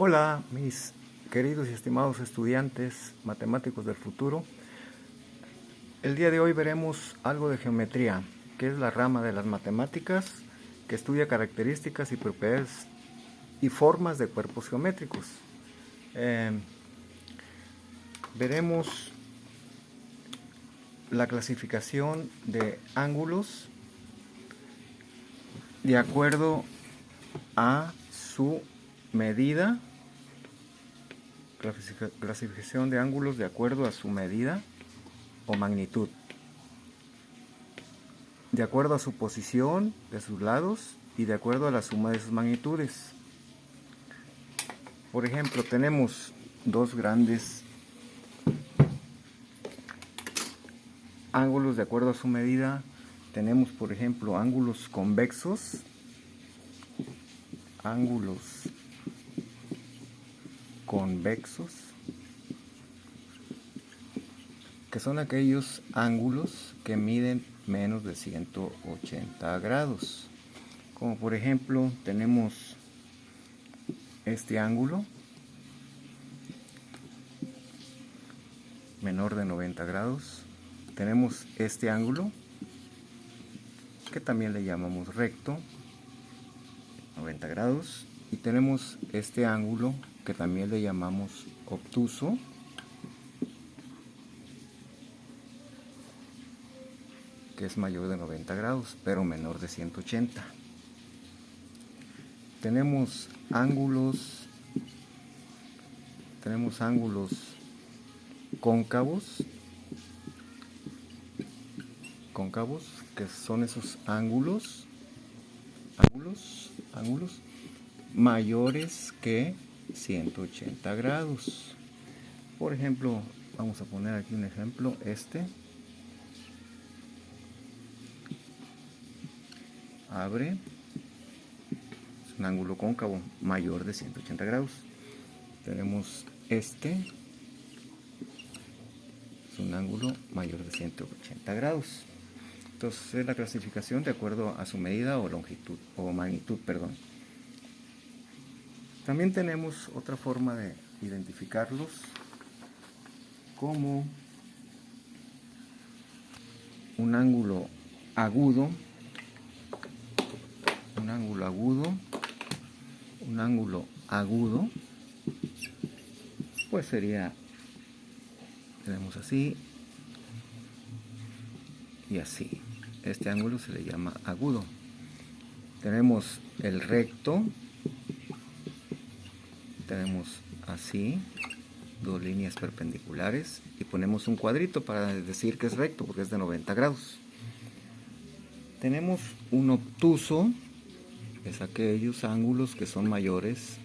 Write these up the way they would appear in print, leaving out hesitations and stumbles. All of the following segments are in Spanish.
Hola, mis queridos y estimados estudiantes matemáticos del futuro. El día de hoy veremos algo de geometría, que es la rama de las matemáticas que estudia características y propiedades y formas de cuerpos geométricos. Veremos la clasificación de ángulos de acuerdo a su medida. Clasificación de ángulos de acuerdo a su medida o magnitud, de acuerdo a su posición de sus lados y de acuerdo a la suma de sus magnitudes. Por ejemplo, tenemos dos grandes ángulos de acuerdo a su medida. Tenemos, por ejemplo, ángulos convexos, que son aquellos ángulos que miden menos de 180 grados. Como por ejemplo, tenemos este ángulo menor de 90 grados. Tenemos este ángulo que también le llamamos recto, 90 grados. Y tenemos este ángulo que también le llamamos obtuso, que es mayor de 90 grados, pero menor de 180. Tenemos ángulos cóncavos, que son esos ángulos mayores que 180 grados. Por ejemplo, vamos a poner aquí un ejemplo, abre, es un ángulo cóncavo mayor de 180 grados. Tenemos es un ángulo mayor de 180 grados. Entonces es la clasificación de acuerdo a su medida o longitud o magnitud, perdón. También tenemos otra forma de identificarlos como un ángulo agudo, pues tenemos así y así. Este ángulo se le llama agudo. Tenemos el recto, tenemos así, dos líneas perpendiculares y ponemos un cuadrito para decir que es recto porque es de 90 grados. Tenemos un obtuso, es aquellos ángulos que son mayores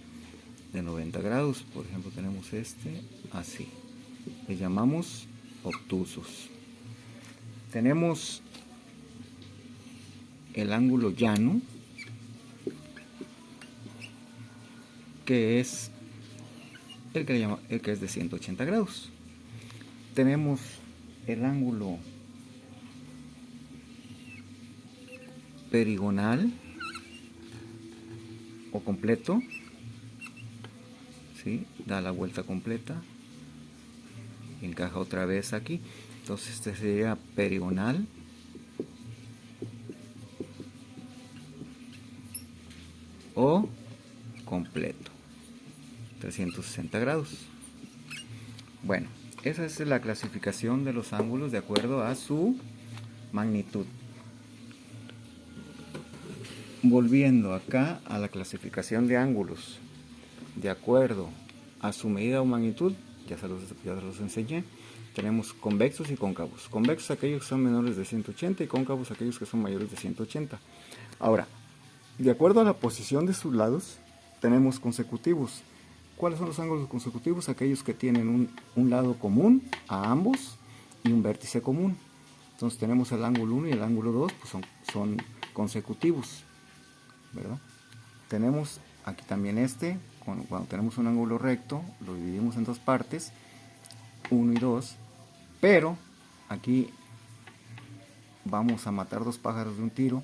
de 90 grados. Por ejemplo, tenemos así, le llamamos obtusos. Tenemos el ángulo llano, que es el que es de 180 grados. Tenemos el ángulo perigonal o completo, ¿sí? Da la vuelta completa, encaja otra vez aquí. Entonces este sería perigonal. O completo, 360 grados. Bueno, esa es la clasificación de los ángulos de acuerdo a su magnitud. Volviendo acá a la clasificación de ángulos de acuerdo a su medida o magnitud, ya se los enseñé. Tenemos convexos y cóncavos. Convexos aquellos que son menores de 180 y cóncavos aquellos que son mayores de 180. Ahora, de acuerdo a la posición de sus lados, tenemos consecutivos. ¿Cuáles son los ángulos consecutivos? Aquellos que tienen un lado común a ambos y un vértice común. Entonces tenemos el ángulo 1 y el ángulo 2, pues son consecutivos, ¿verdad? Tenemos aquí también cuando tenemos un ángulo recto, lo dividimos en dos partes, 1 y 2, pero aquí vamos a matar dos pájaros de un tiro,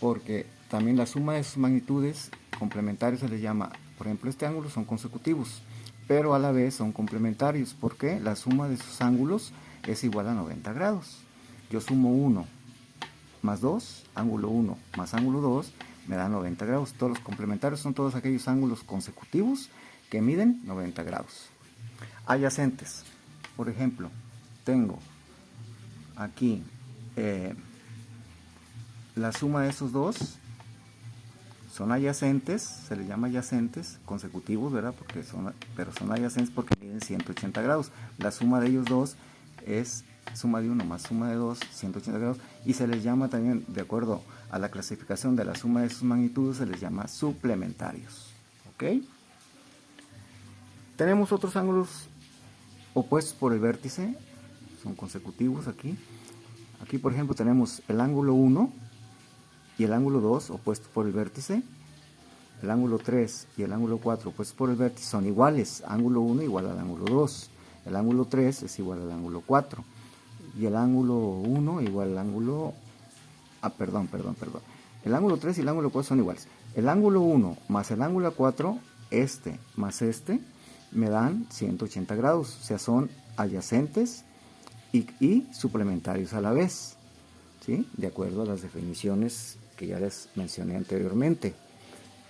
porque también la suma de sus magnitudes complementarias se les llama Por ejemplo, este ángulo son consecutivos, pero a la vez son complementarios, porque la suma de sus ángulos es igual a 90 grados. Yo sumo 1 más 2, ángulo 1 más ángulo 2, me da 90 grados. Todos los complementarios son todos aquellos ángulos consecutivos que miden 90 grados. Adyacentes. Por ejemplo, tengo aquí la suma de esos dos son adyacentes, se les llama adyacentes, consecutivos, ¿verdad? Pero son adyacentes porque miden 180 grados. La suma de ellos dos es suma de 1 más suma de 2, 180 grados, y se les llama también, de acuerdo a la clasificación de la suma de sus magnitudes, se les llama suplementarios. ¿Ok? Tenemos otros ángulos opuestos por el vértice, son consecutivos aquí. Aquí, por ejemplo, tenemos el ángulo 1 y el ángulo 2 opuestos por el vértice. El ángulo 3 y el ángulo 4 opuestos por el vértice son iguales. Ángulo 1 igual al ángulo 2. El ángulo 3 es igual al ángulo 4. Y el ángulo 1 igual al ángulo... perdón. El ángulo 3 y el ángulo 4 son iguales. El ángulo 1 más el ángulo 4, este más este, me dan 180 grados. O sea, son adyacentes y suplementarios a la vez, ¿sí? De acuerdo a las definiciones que ya les mencioné anteriormente.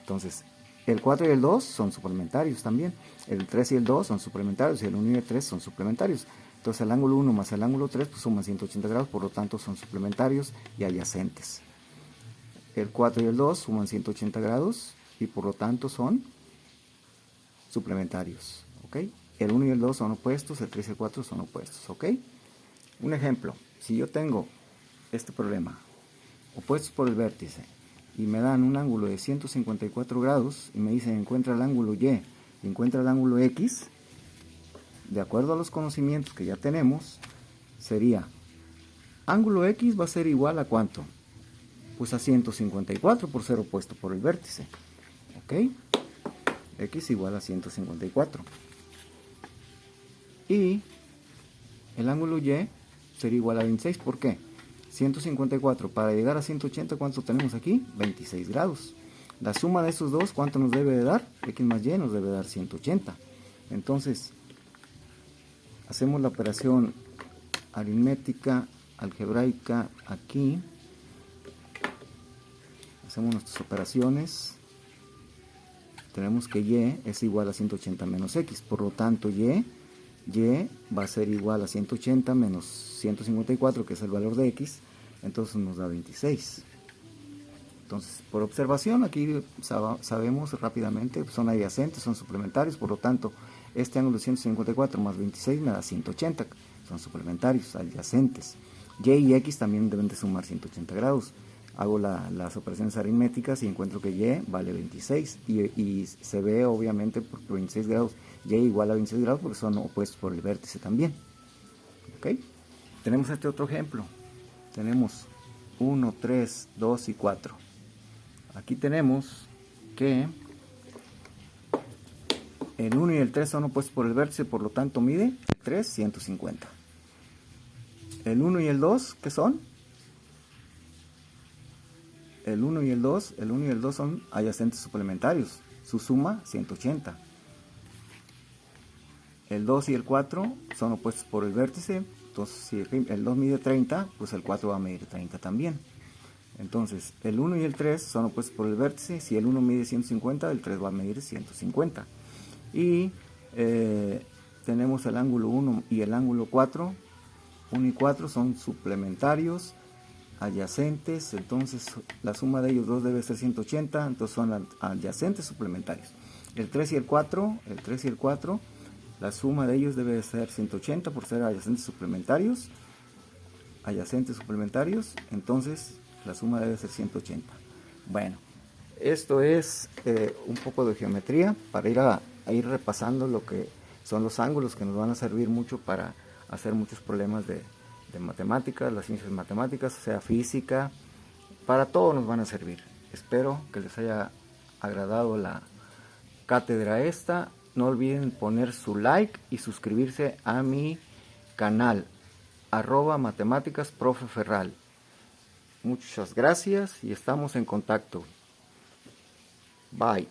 Entonces, el 4 y el 2 son suplementarios también. El 3 y el 2 son suplementarios. Y el 1 y el 3 son suplementarios. Entonces, el ángulo 1 más el ángulo 3 pues, suman 180 grados, por lo tanto son suplementarios y adyacentes. El 4 y el 2 suman 180 grados y por lo tanto son suplementarios. ¿Ok? El 1 y el 2 son opuestos, el 3 y el 4 son opuestos. ¿Ok? Un ejemplo, si yo tengo este problema, opuestos por el vértice, y me dan un ángulo de 154 grados, y me dicen encuentra el ángulo Y, y encuentra el ángulo X, de acuerdo a los conocimientos que ya tenemos, sería, ángulo X va a ser igual a ¿cuánto? Pues a 154 por ser opuesto por el vértice. ¿Ok? X igual a 154. Y el ángulo Y sería igual a 26. ¿Por qué? 154 para llegar a 180, ¿cuánto tenemos aquí? 26 grados. La suma de esos dos, ¿cuánto nos debe de dar? X más Y nos debe dar 180. Entonces, hacemos la operación aritmética, algebraica aquí. Hacemos nuestras operaciones. Tenemos que Y es igual a 180 menos X. Por lo tanto, Y va a ser igual a 180 menos 154, que es el valor de X. Entonces nos da 26. Entonces, por observación, aquí sabemos rápidamente, son adyacentes, son suplementarios. Por lo tanto, este ángulo de 154 más 26 me da 180. Son suplementarios, adyacentes. Y y X también deben de sumar 180 grados. Hago las operaciones aritméticas y encuentro que Y vale 26. Y se ve obviamente por 26 grados. Y igual a 26 grados porque son opuestos por el vértice también. ¿Ok? Tenemos este otro ejemplo. Tenemos 1, 3, 2 y 4. Aquí tenemos que el 1 y el 3 son opuestos por el vértice, por lo tanto mide el 3, 150. El 1 y el 2, ¿qué son? El 1 y el 2 son adyacentes suplementarios. Su suma, 180. El 2 y el 4 son opuestos por el vértice. Entonces, si el 2 mide 30, pues el 4 va a medir 30 también. Entonces, el 1 y el 3 son opuestos por el vértice. Si el 1 mide 150, el 3 va a medir 150. Y tenemos el ángulo 1 y el ángulo 4. 1 y 4 son suplementarios, adyacentes. Entonces, la suma de ellos dos debe ser 180. Entonces, son adyacentes suplementarios. El 3 y el 4, la suma de ellos debe ser 180 por ser adyacentes suplementarios. Entonces la suma debe ser 180. Bueno, esto es un poco de geometría para ir repasando lo que son los ángulos que nos van a servir mucho para hacer muchos problemas de matemáticas, las ciencias matemáticas, o sea, física, para todo nos van a servir. Espero que les haya agradado la cátedra esta. No olviden poner su like y suscribirse a mi canal @matemáticasprofeferral. Muchas gracias y estamos en contacto. Bye.